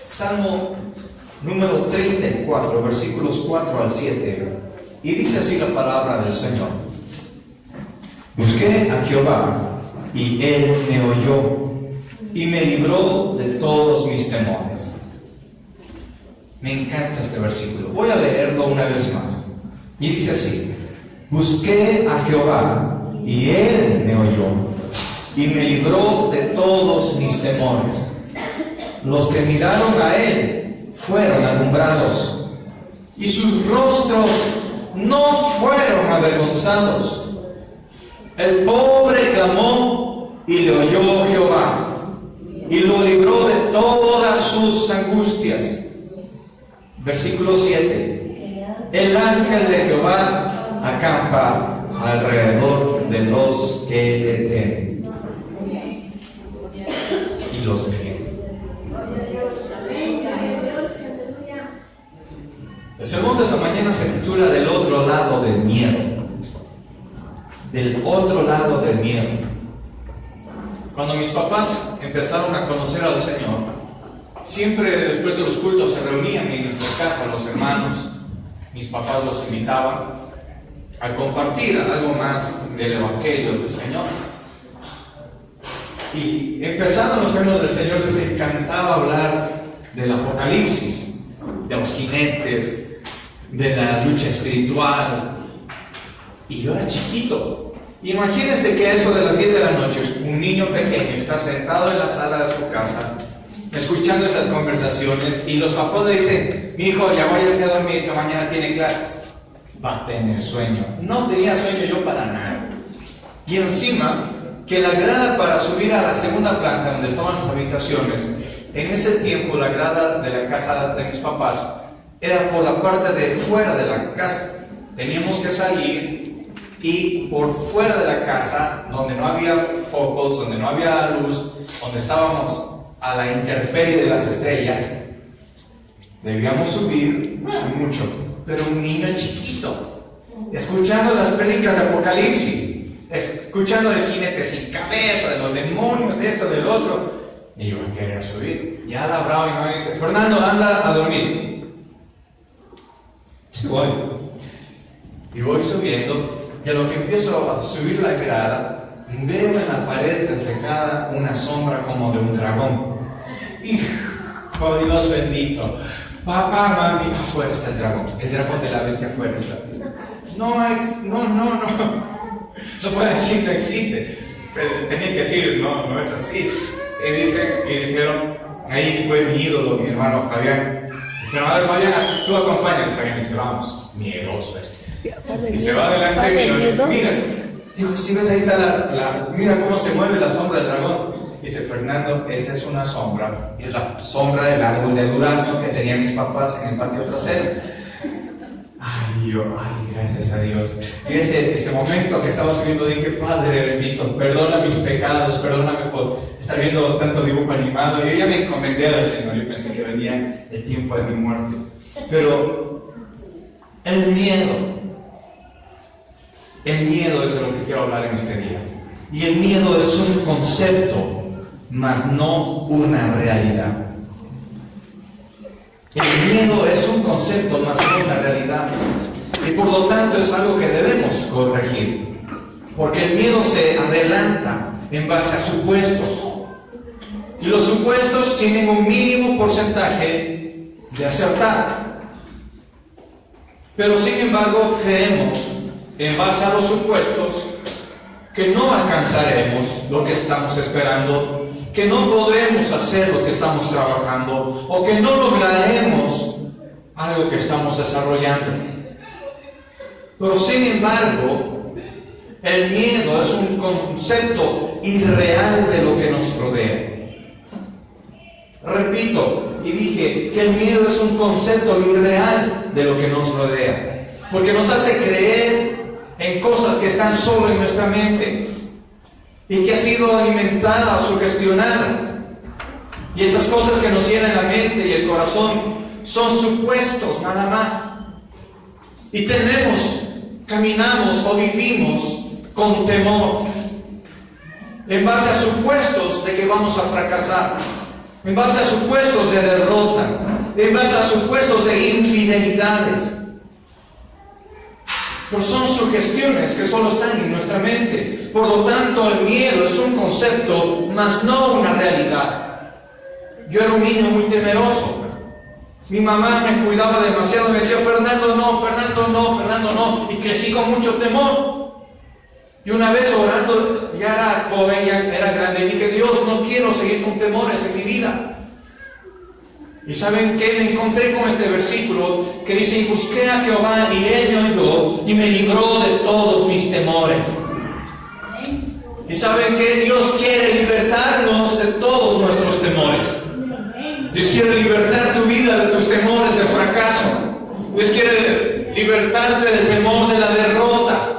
Salmo número 34, versículos 4 al 7. Y dice así la palabra del Señor: Busqué a Jehová, y Él me oyó, y me libró de todos mis temores. Me encanta este versículo. Voy a leerlo una vez más. Y dice así: Busqué a Jehová, y Él me oyó, y me libró de todos mis temores. Los que miraron a Él fueron alumbrados, y sus rostros no fueron avergonzados. El pobre clamó, y le oyó Jehová, y lo libró de todas sus angustias. Versículo 7. El ángel de Jehová acampa alrededor de los que le temen, y los defiende. El sermón de esta mañana se titula Del otro lado del miedo. Del otro lado del miedo. Cuando mis papás empezaron a conocer al Señor, siempre después de los cultos se reunían en nuestra casa los hermanos. Mis papás los invitaban a compartir algo más del Evangelio del Señor. Y empezando los caminos del Señor, les encantaba hablar del Apocalipsis, de los jinetes, de la lucha espiritual. Y yo era chiquito. Imagínense que a eso de las 10 de la noche, un niño pequeño está sentado en la sala de su casa, escuchando esas conversaciones, y los papás le dicen: mi hijo, ya váyase a dormir, que mañana tiene clases. Va a tener sueño. No tenía sueño yo para nada. Y encima, que la grada para subir a la segunda planta, donde estaban las habitaciones, en ese tiempo la grada de la casa de mis papás era por la parte de fuera de la casa. Teníamos que salir, y por fuera de la casa, donde no había focos, donde no había luz, donde estábamos a la intemperie de las estrellas, debíamos subir, no mucho, pero un niño chiquito, escuchando las prédicas de Apocalipsis, escuchando del jinete sin cabeza, de los demonios, de esto, del otro. Y yo quería subir. Ya la brava, y me dice: Fernando, anda a dormir. Sí, voy. Y voy subiendo, y a lo que empiezo a subir la grada, veo en la pared reflejada una sombra como de un dragón. ¡Hijo Dios bendito! Papá, mami, afuera está el dragón de la bestia afuera está. No puede decir no existe. Tenía que decir, no es así. Y dijeron, ahí fue mi ídolo, mi hermano Fabián. Dijeron: a ver, Fabián, tú acompáñame. Fabián dice: vamos, miedoso este. Y se va delante mío y dice: mira. Digo: si ves, ahí está mira cómo se mueve la sombra del dragón. Dice: Fernando, esa es una sombra, y es la sombra del árbol de durazno que tenían mis papás en el patio trasero. Ay, gracias a Dios. Y ese momento que estaba subiendo, dije: Padre bendito, perdona mis pecados, perdóname por estar viendo tanto dibujo animado. Y yo ya me encomendé al Señor, yo pensé que venía el tiempo de mi muerte. Pero el miedo es de lo que quiero hablar en este día. Y el miedo es un concepto, mas no una realidad. El miedo es un concepto, mas no una realidad. Y por lo tanto es algo que debemos corregir. Porque el miedo se adelanta en base a supuestos. Y los supuestos tienen un mínimo porcentaje de acertar. Pero sin embargo creemos, en base a los supuestos, que no alcanzaremos lo que estamos esperando, que no podremos hacer lo que estamos trabajando, o que no lograremos algo que estamos desarrollando. Pero sin embargo, el miedo es un concepto irreal de lo que nos rodea. Repito, y dije que el miedo es un concepto irreal de lo que nos rodea, porque nos hace creer en cosas que están solo en nuestra mente y que ha sido alimentada o sugestionada. Y esas cosas que nos llenan la mente y el corazón son supuestos nada más. Y caminamos o vivimos con temor, en base a supuestos de que vamos a fracasar, en base a supuestos de derrota, en base a supuestos de infidelidades. Pues son sugestiones que solo están en nuestra mente. Por lo tanto, el miedo es un concepto, mas no una realidad. Yo era un niño muy temeroso. Mi mamá me cuidaba demasiado, me decía, Fernando no, Fernando no, Fernando no, y crecí con mucho temor. Y una vez orando, ya era joven, ya era grande, y dije, Dios, no quiero seguir con temores en mi vida. Y ¿saben qué? Me encontré con este versículo que dice, y busqué a Jehová, y Él me oyó, y me libró de todos mis temores. Y ¿saben qué? Dios quiere libertarnos de todos nuestros temores. Dios quiere libertar tu vida de tus temores de fracaso. Dios quiere libertarte del temor de la derrota.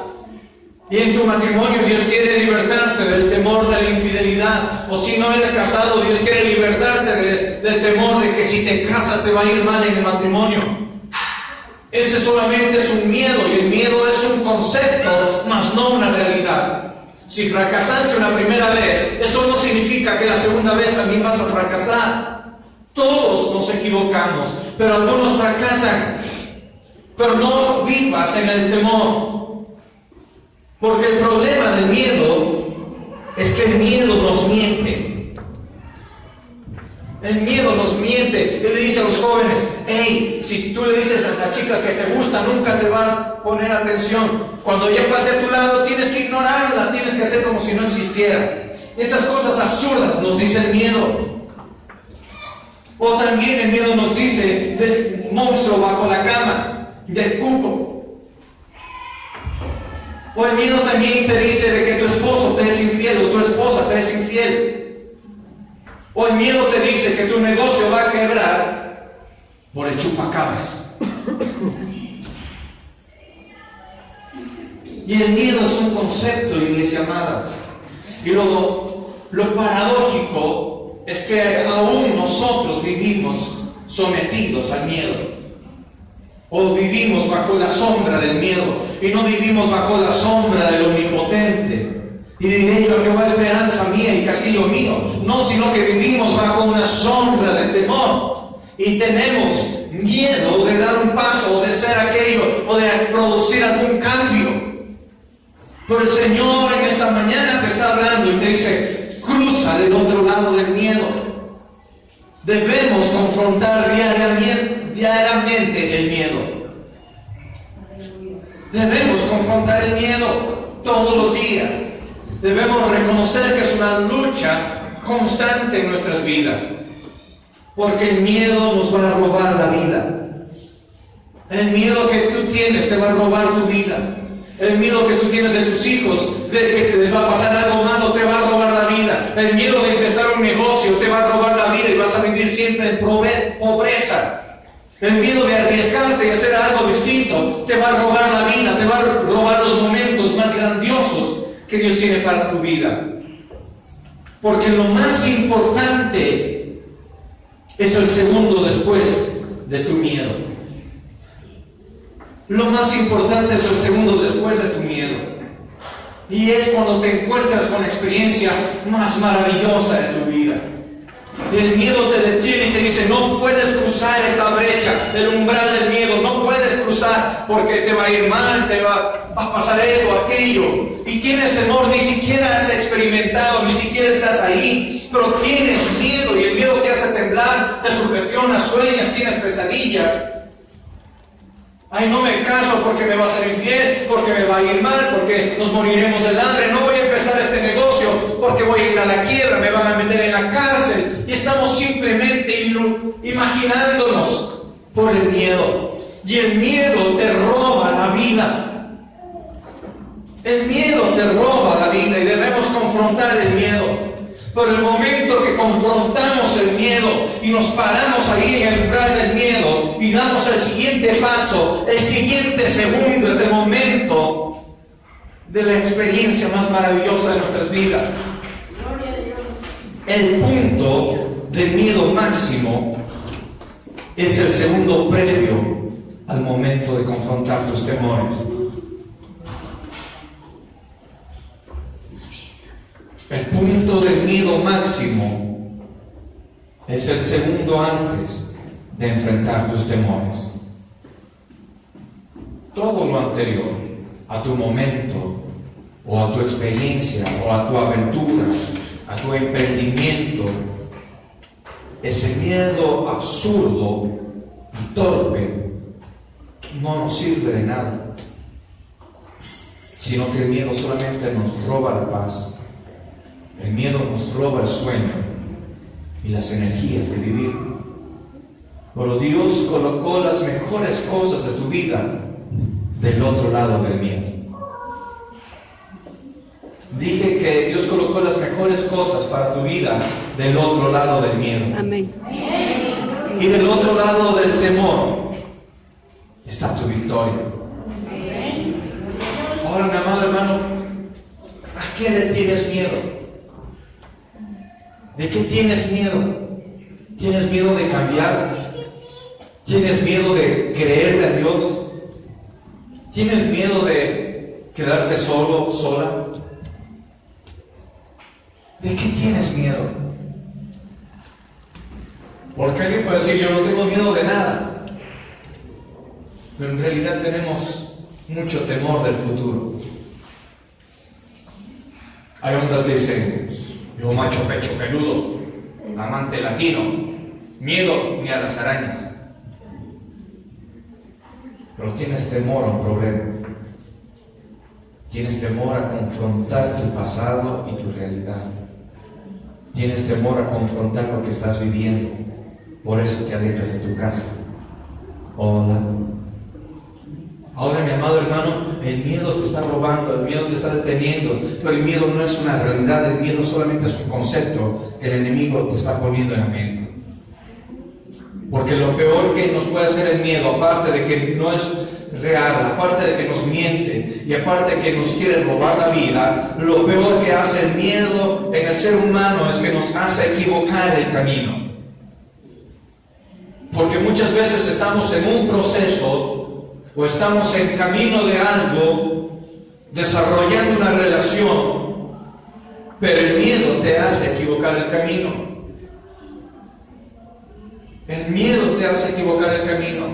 Y en tu matrimonio Dios quiere libertarte del temor de la infidelidad. O si no eres casado, Dios quiere libertarte del temor de que si te casas te va a ir mal en el matrimonio. Ese solamente es un miedo, y el miedo es un concepto, mas no una realidad. Si fracasaste una primera vez, eso no significa que la segunda vez también vas a fracasar. Todos nos equivocamos, pero algunos fracasan. Pero no vivas en el temor, porque el problema del miedo es que el miedo nos miente. El miedo nos miente. Él le dice a los jóvenes, hey, si tú le dices a la chica que te gusta, nunca te va a poner atención. Cuando ya pase a tu lado, tienes que ignorarla, tienes que hacer como si no existiera. Esas cosas absurdas nos dice el miedo. O también el miedo nos dice del monstruo bajo la cama, del cuco. O el miedo también te dice de que tu esposo te es infiel o tu esposa te es infiel. O el miedo te dice que tu negocio va a quebrar por el chupacabras. Y el miedo es un concepto, iglesia amada. Y lo paradójico es que aún nosotros vivimos sometidos al miedo. O vivimos bajo la sombra del miedo. Y no vivimos bajo la sombra del Omnipotente. Y diré yo, Jehová, esperanza mía y castillo mío. No, sino que vivimos bajo una sombra de temor. Y tenemos miedo de dar un paso, o de ser aquello, o de producir algún cambio. Pero el Señor en esta mañana te está hablando y te dice, cruza del otro lado del miedo. Debemos confrontar diariamente el miedo. Debemos confrontar el miedo todos los días. Debemos reconocer que es una lucha constante en nuestras vidas. Porque el miedo nos va a robar la vida. El miedo que tú tienes te va a robar tu vida. El miedo que tú tienes de tus hijos, de que te va a pasar algo malo, te va a robar la vida. El miedo de empezar un negocio te va a robar la vida y vas a vivir siempre en pobreza. El miedo de arriesgarte y hacer algo distinto te va a robar la vida, te va a robar los momentos más grandiosos que Dios tiene para tu vida. Porque lo más importante es el segundo después de tu miedo. Lo más importante es el segundo después de tu miedo. Y es cuando te encuentras con la experiencia más maravillosa de tu vida. Y el miedo te detiene y te dice, no puedes cruzar esta brecha, el umbral del miedo, no puedes cruzar porque te va a ir mal, te va a pasar esto, aquello. Y tienes temor, ni siquiera has experimentado, ni siquiera estás ahí, pero tienes miedo y el miedo te hace temblar, te sugestiona, sueñas, tienes pesadillas. Ay, no me caso porque me va a ser infiel, porque me va a ir mal, porque nos moriremos del hambre. No voy a empezar este negocio porque voy a ir a la quiebra, me van a meter en la cárcel. Y estamos simplemente imaginándonos por el miedo. Y el miedo te roba la vida. El miedo te roba la vida y debemos confrontar el miedo. Pero el momento que confrontamos el miedo y nos paramos ahí en el umbral del miedo y damos el siguiente paso, el siguiente segundo, es el momento de la experiencia más maravillosa de nuestras vidas. El punto del miedo máximo es el segundo previo al momento de confrontar tus temores. El punto del miedo máximo es el segundo antes de enfrentar tus temores. Todo lo anterior a tu momento, o a tu experiencia, o a tu aventura, a tu emprendimiento, ese miedo absurdo y torpe no nos sirve de nada, sino que el miedo solamente nos roba la paz. El miedo nos roba el sueño y las energías de vivir. Pero Dios colocó las mejores cosas de tu vida del otro lado del miedo. Dije que Dios colocó las mejores cosas para tu vida del otro lado del miedo. Amén. Y del otro lado del temor está tu victoria. Ahora, mi amado hermano, ¿a qué le tienes miedo? ¿De qué tienes miedo? ¿Tienes miedo de cambiar? ¿Tienes miedo de creerle a Dios? ¿Tienes miedo de quedarte solo, sola? ¿De qué tienes miedo? Porque alguien puede decir, yo no tengo miedo de nada. Pero en realidad tenemos mucho temor del futuro. Hay hombres que dicen, yo macho pecho peludo, amante latino, miedo ni a las arañas. Pero tienes temor a un problema. Tienes temor a confrontar tu pasado y tu realidad. Tienes temor a confrontar lo que estás viviendo. Por eso te alejas de tu casa. Hola. Ahora, mi amado hermano, el miedo te está robando, el miedo te está deteniendo. Pero el miedo no es una realidad, el miedo solamente es un concepto que el enemigo te está poniendo en la mente. Porque lo peor que nos puede hacer el miedo, aparte de que no es real, aparte de que nos miente y aparte de que nos quiere robar la vida, lo peor que hace el miedo en el ser humano es que nos hace equivocar el camino. Porque muchas veces estamos en un proceso o estamos en camino de algo, desarrollando una relación, pero el miedo te hace equivocar el camino. El miedo te hace equivocar el camino.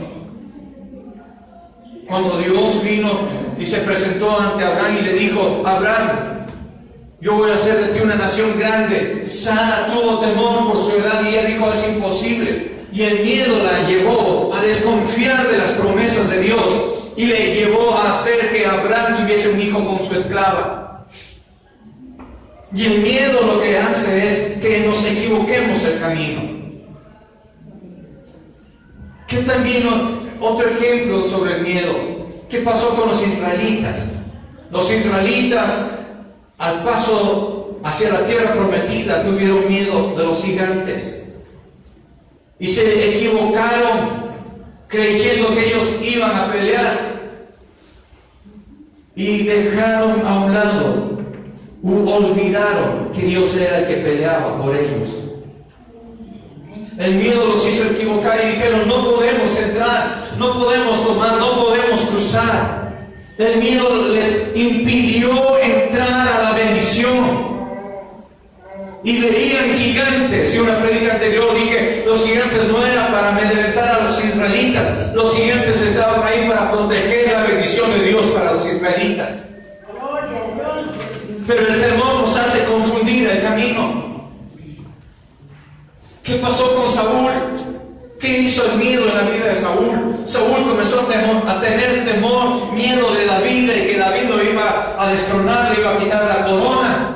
Cuando Dios vino y se presentó ante Abraham y le dijo, Abraham, yo voy a hacer de ti una nación grande. Sara tuvo temor por su edad y ella dijo, es imposible. Y el miedo la llevó a desconfiar de las promesas de Dios y le llevó a hacer que Abraham tuviese un hijo con su esclava. Y el miedo lo que hace es que nos equivoquemos el camino. Que también otro ejemplo sobre el miedo. ¿Qué pasó con los israelitas? Los israelitas, al paso hacia la tierra prometida, tuvieron miedo de los gigantes. Y se equivocaron creyendo que ellos iban a pelear. Y dejaron a un lado, olvidaron que Dios era el que peleaba por ellos. El miedo los hizo equivocar y dijeron, no podemos entrar, no podemos tomar, no podemos cruzar. El miedo les impidió entrar a la bendición. Y veían gigantes. Y en una prédica anterior dije, los gigantes no eran para amedrentar a los israelitas. Los gigantes estaban ahí para proteger la bendición de Dios para los israelitas. Pero el temor nos hace confundir el camino. ¿Qué pasó con Saúl? ¿Qué hizo el miedo en la vida de Saúl? Saúl comenzó a tener temor, miedo de David, de que David lo iba a destronar, le iba a quitar la corona.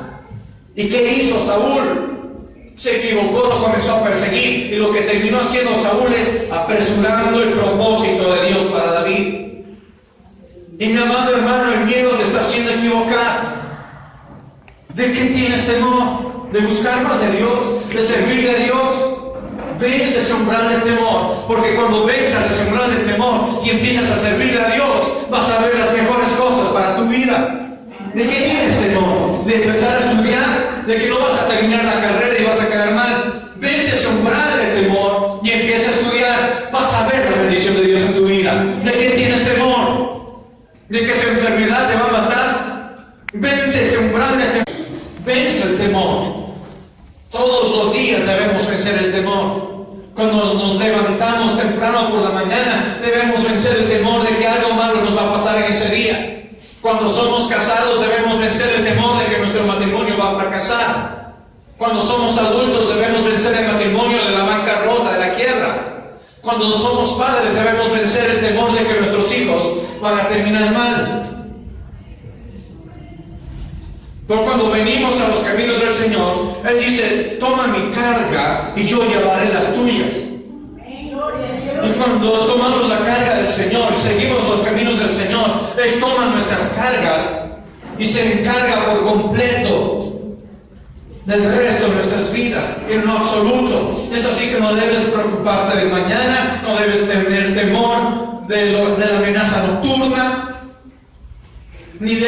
¿Y qué hizo Saúl? Se equivocó, lo comenzó a perseguir. Y lo que terminó haciendo Saúl es apresurando el propósito de Dios para David. Y mi amado hermano, el miedo te está haciendo equivocar. ¿De qué tienes temor? ¿De buscar más de Dios? ¿De servirle a Dios? Vence ese umbral de temor, porque cuando venzas ese umbral de temor y empiezas a servirle a Dios, vas a ver las mejores cosas para tu vida. ¿De qué tienes temor? ¿De empezar a estudiar? ¿De que no vas a terminar la carrera y vas a quedar mal? Vence ese umbral de temor y empieza a estudiar. Vas a ver la bendición de Dios en tu vida. ¿De qué tienes temor? ¿De que esa enfermedad te va a matar? Vence ese umbral de temor. Vence el temor. Todos los días debemos vencer el temor. Cuando nos levantamos vencer el temor de que algo malo nos va a pasar en ese día. Cuando somos casados debemos vencer el temor de que nuestro matrimonio va a fracasar. Cuando somos adultos debemos vencer el matrimonio de la bancarrota, de la quiebra. Cuando somos padres debemos vencer el temor de que nuestros hijos van a terminar mal. Pero cuando venimos a los caminos del Señor, Él dice: toma mi carga y yo llevaré las tuyas. Y cuando tomamos la carga del Señor y seguimos los caminos del Señor, Él toma nuestras cargas y se encarga por completo del resto de nuestras vidas, en lo absoluto. Es así que no debes preocuparte de mañana, no debes tener temor de la amenaza nocturna, ni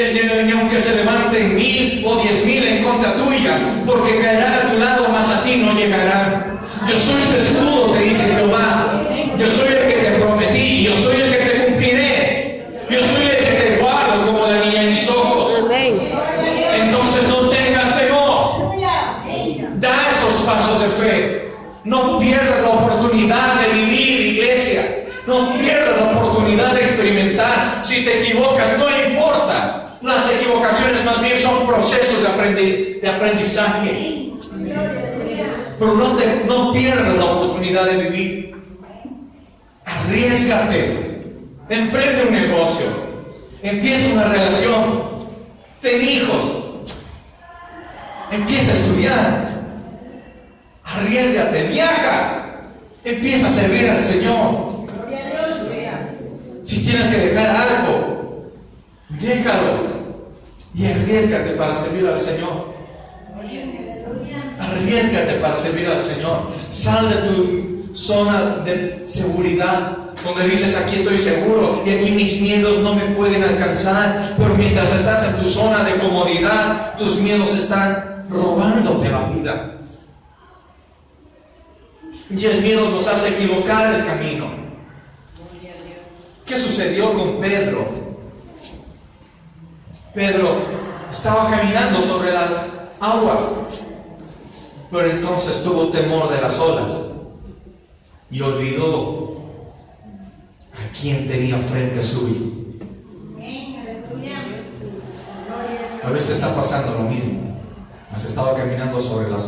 aunque se levanten 1000 o 10,000 en contra tuya, porque caerá a tu lado, mas a ti no llegará. Yo soy tu escudo, te dice Jehová. Yo soy el que te prometí, yo soy el que te cumpliré. Yo soy el que te guardo como la niña en mis ojos. Entonces no tengas temor. Da esos pasos de fe. No pierdas la oportunidad de vivir, iglesia. No pierdas la oportunidad de experimentar. Si te equivocas, no importa. Las equivocaciones más bien son procesos de aprendizaje. Pero no pierdas la oportunidad de vivir. Arriésgate. Emprende un negocio. Empieza una relación. Ten hijos. Empieza a estudiar. Arriésgate. Viaja. Empieza a servir al Señor. Si tienes que dejar algo, déjalo y arriésgate para servir al Señor. Arriésgate para servir al Señor. Sal de tu zona de seguridad, donde dices: aquí estoy seguro y aquí mis miedos no me pueden alcanzar. Pero mientras estás en tu zona de comodidad, tus miedos están robándote la vida. Y el miedo nos hace equivocar el camino. ¿Qué sucedió con Pedro? Pedro estaba caminando sobre las aguas, pero entonces tuvo temor de las olas y olvidó a quién tenía frente suyo. Tal vez te está pasando lo mismo. Has estado caminando sobre las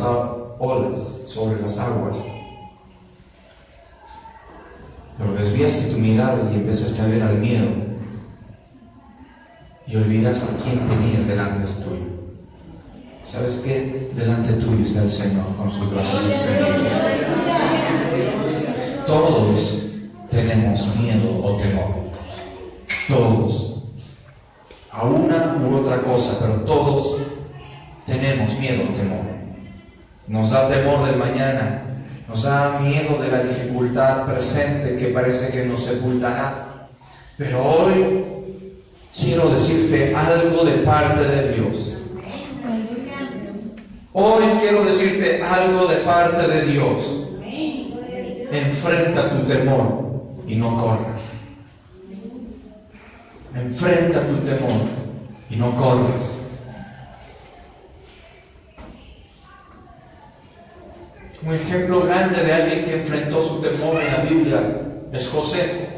olas, sobre las aguas, pero desviaste tu mirada y empezaste a ver al miedo y olvidaste a quién tenías delante tuyo. ¿Sabes qué? Delante tuyo está el Señor con sus brazos extendidos. Todos tenemos miedo o temor. Todos. A una u otra cosa, pero todos tenemos miedo o temor. Nos da temor del mañana. Nos da miedo de la dificultad presente que parece que nos sepultará. Pero hoy quiero decirte algo de parte de Dios. Hoy quiero decirte algo de parte de Dios. Enfrenta tu temor y no corras. Enfrenta tu temor y no corras. Un ejemplo grande de alguien que enfrentó su temor en la Biblia es José.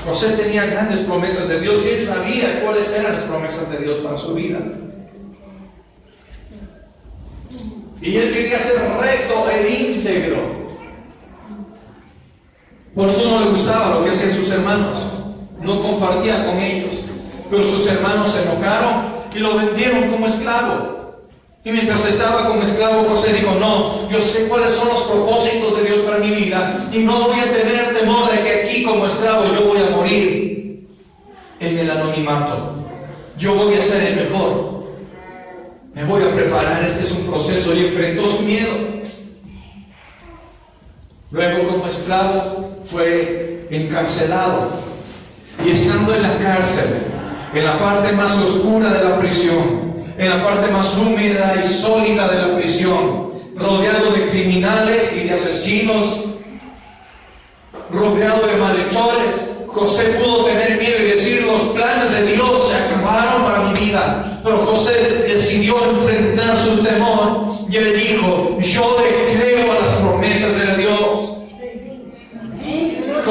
José tenía grandes promesas de Dios y él sabía cuáles eran las promesas de Dios para su vida. Y él quería ser recto e íntegro. Por eso no le gustaba lo que hacían sus hermanos. No compartía con ellos. Pero sus hermanos se enojaron y lo vendieron como esclavo. Y mientras estaba como esclavo, José dijo: no, yo sé cuáles son los propósitos de Dios para mi vida y no voy a tener temor de que aquí como esclavo yo voy a morir en el anonimato. Yo voy a ser el mejor. Me voy a preparar, este es un proceso. Y enfrentó su miedo. Luego, como esclavo, fue encarcelado. Y estando en la cárcel, en la parte más oscura de la prisión, en la parte más húmeda y sólida de la prisión, rodeado de criminales y de asesinos, rodeado de malhechores, José pudo tener miedo y decir: los planes de Dios se acabaron para mi vida. Pero José decidió enfrentar su temor y él dijo: yo le creo a las promesas de Dios.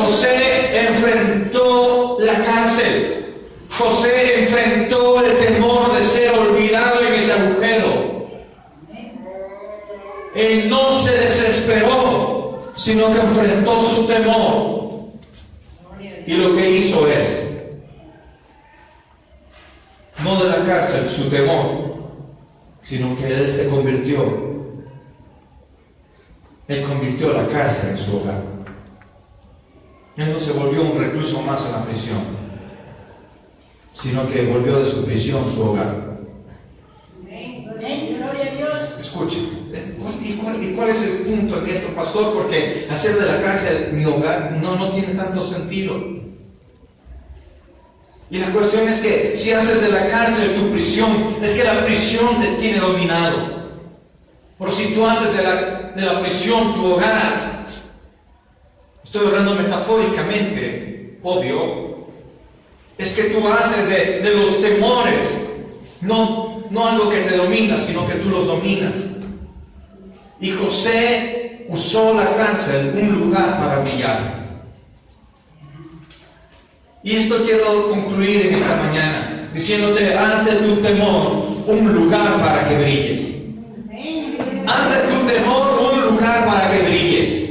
José enfrentó la cárcel. José enfrentó el temor de ser olvidado en ese agujero. Él no se desesperó, sino que enfrentó su temor. Y lo que hizo es, no de la cárcel, su temor, sino que él se convirtió. Él convirtió la cárcel en su hogar. Él no se volvió un recluso más en la prisión, sino que volvió de su prisión su hogar. Escuche, ¿y cuál es el punto en esto, pastor? Porque hacer de la cárcel mi hogar no tiene tanto sentido. Y la cuestión es que si haces de la cárcel tu prisión, es que la prisión te tiene dominado. Pero si tú haces de la prisión tu hogar, estoy hablando metafóricamente, obvio, es que tú haces de los temores, no algo que te domina, sino que tú los dominas. Y José usó la cárcel, un lugar para brillar. Y esto quiero concluir en esta mañana, diciéndote, haz de tu temor un lugar para que brilles. Haz de tu temor un lugar para que brilles.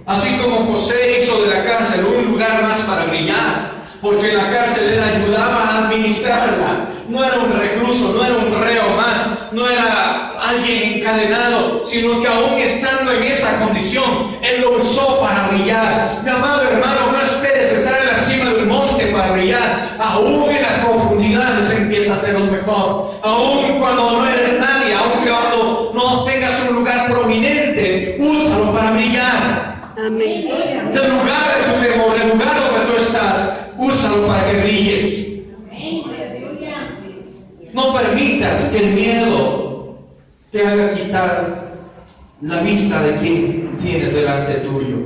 Así como José hizo de la cárcel un lugar más para brillar, porque en la cárcel él ayudaba a administrarla. No era un recluso, no era un reo más, no era alguien encadenado, sino que aún estando en esa condición, él lo usó para brillar. Mi amado hermano, no esperes estar en la cima del monte para brillar. Aún en las profundidades empieza a ser lo mejor. Aún cuando no eres nadie, aún cuando no tengas un lugar prominente, úsalo para brillar. Amén. Del lugar de tu temor, del lugar donde tú estás, úsalo para que brilles. No permitas que el miedo te haga quitar la vista de quien tienes delante tuyo.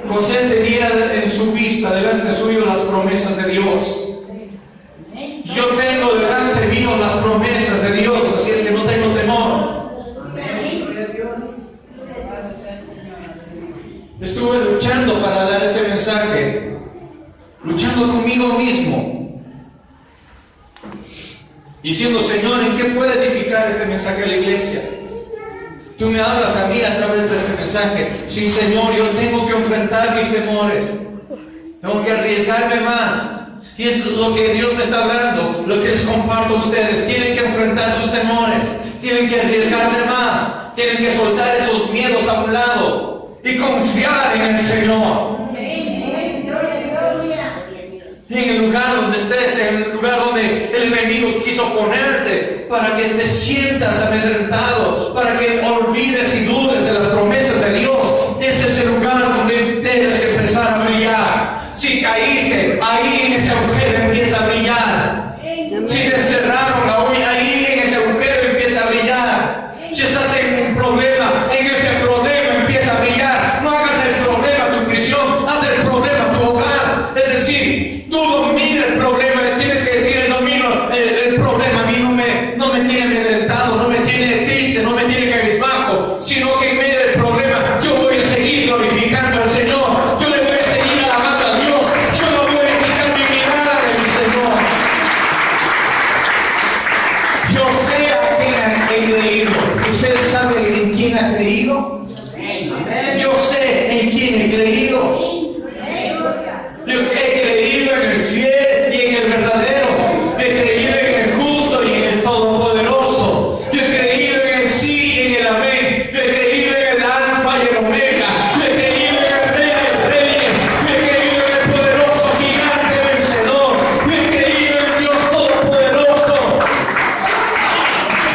José tenía en su vista delante suyo las promesas de Dios. Yo tengo delante mío las promesas de Dios, así es que no tengo temor. Estuve luchando para dar este mensaje, luchando conmigo mismo, diciendo, Señor, ¿en qué puede edificar este mensaje a la iglesia? Tú me hablas a mí a través de este mensaje. Sí, Señor, yo tengo que enfrentar mis temores, tengo que arriesgarme más. Y es lo que Dios me está hablando, lo que les comparto a ustedes. Tienen que enfrentar sus temores, tienen que arriesgarse más, tienen que soltar esos miedos a un lado y confiar en el Señor. Y en el lugar donde estés, en el lugar donde el enemigo quiso ponerte, para que te sientas amedrentado, para que olvides y dudes de las promesas de Dios, ese es el lugar donde debes empezar a brillar. Si caíste, ahí en ese agujero empieza a brillar. Si te encerraron, ahí en ese agujero empieza a brillar. Si estás en un problema, en ese problema empieza a brillar. No hagas el problema tu prisión, haz el problema tu hogar. Es decir, tú domina el problema, le tienes que decir, el problema a mí no me tiene amedrentado, no me tiene triste, no me tiene cabizbajo, sino que en medio del problema yo voy a seguir glorificando al Señor, yo le voy a seguir alabando a Dios, yo no voy a quitar mi mirada del Señor. Yo sé a quién he creído. ¿Usted sabe en quién ha creído? Yo sé en quién he creído. Yo he creído en el fiel y en el verdadero. He creído en el justo y en el todopoderoso. Yo he creído en el sí y en el amén. Yo he creído en el alfa y el omega. Yo he creído en el rey de reyes. Yo he creído en el poderoso gigante vencedor. Yo he creído en el Dios todopoderoso.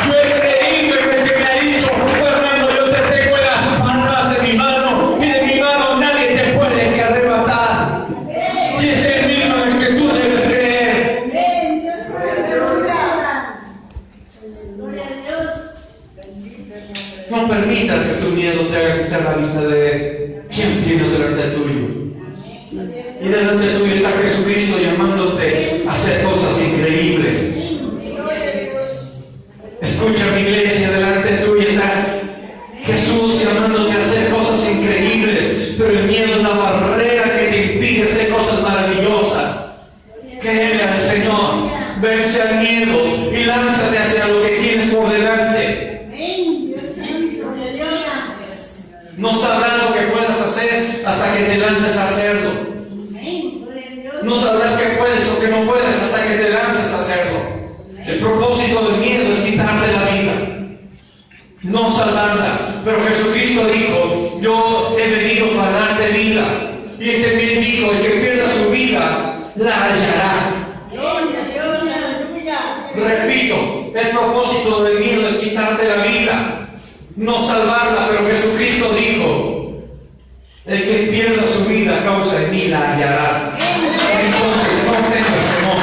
Yo he creído en el que me ha dicho, Fernando, yo te tengo en las palmas de mi mano y de mi mano nadie te puede arrebatar. Y es el mismo en el que tú debes creer. No permitas que tu miedo te haga quitar la vista de quién tienes delante tuyo. Y delante tuyo está Jesucristo llamándote a hacer cosas increíbles. Escucha, mi iglesia, delante tuyo está Jesús llamándote a hacer cosas increíbles, pero el miedo No sabrás lo que puedas hacer hasta que te lances a hacerlo. No sabrás qué puedes o qué no puedes hasta que te lances a hacerlo. El propósito del miedo es quitarte la vida, no salvarla. Pero Jesucristo dijo: yo he venido para darte vida. Y este bien dijo: el que pierda su vida, la hallará. Gloria a Dios, aleluya. Repito, el propósito del miedo es quitarte la vida, no salvarla. Pero Jesucristo dijo: el que pierda su vida a causa de mí, la hallará. Entonces, no tengas temor.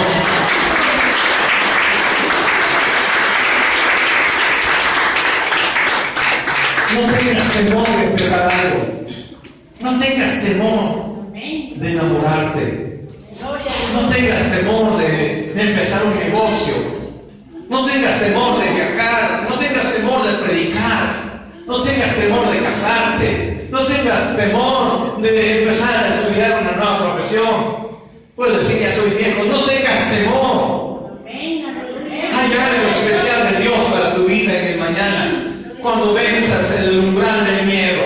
No tengas temor de empezar algo. No tengas temor de enamorarte. No tengas temor de empezar un negocio. No tengas temor de viajar. No tengas temor de predicar. No tengas temor de casarte. No tengas temor de empezar a estudiar una nueva profesión. Puedo decir: ya soy viejo. No tengas temor. Hay algo especial de Dios para tu vida en el mañana. Cuando venzas el umbral del miedo.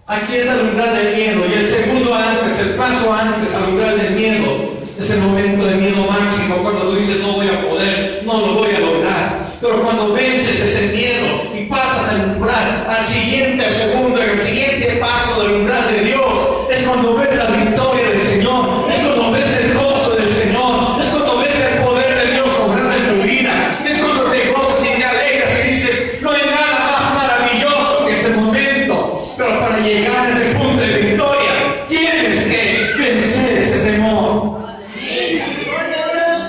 Aquí está el umbral del miedo. Y el segundo antes, el paso antes al umbral del miedo, es el momento de miedo máximo. Cuando tú dices: no voy a poder, no lo voy a lograr. Pero cuando vences ese miedo y pasas el umbral al siguiente segundo, en el siguiente paso del umbral de Dios, es cuando ves la victoria del Señor. Es cuando ves el gozo del Señor. Es cuando ves el poder de Dios obrando en tu vida. Es cuando te gozas y te alegras y dices: no hay nada más maravilloso que este momento. Pero para llegar a ese punto de victoria, tienes que vencer ese temor.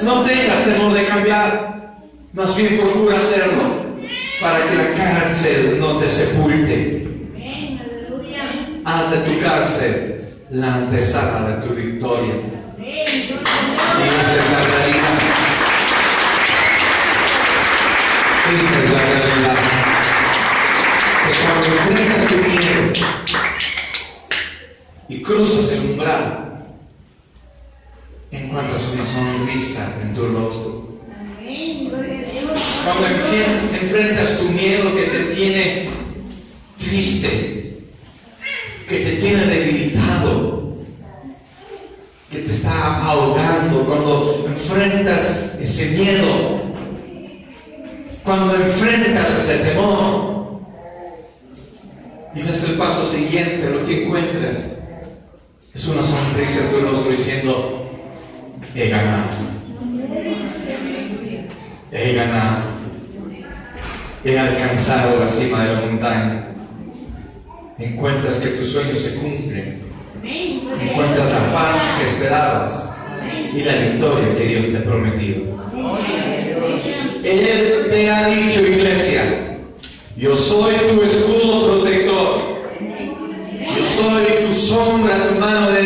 No tengas temor de cambiar. Más bien procura hacerlo para que la cárcel no te sepulte. Haz de tu cárcel la antesala de tu victoria. Y esa es la realidad. Esa es la realidad. Que cuando enfrentas tu miedo y cruzas el umbral, encuentras una sonrisa en tu rostro. Cuando enfrentas tu miedo que te tiene triste, que te tiene debilitado, que te está ahogando, cuando enfrentas ese miedo, cuando enfrentas ese temor, y desde el paso siguiente lo que encuentras es una sonrisa en tu rostro diciendo: he ganado. He ganado. He alcanzado la cima de la montaña. Encuentras que tus sueños se cumplen. Encuentras la paz que esperabas y la victoria que Dios te ha prometido. Él te ha dicho, iglesia: yo soy tu escudo protector. Yo soy tu sombra, tu mano derecha.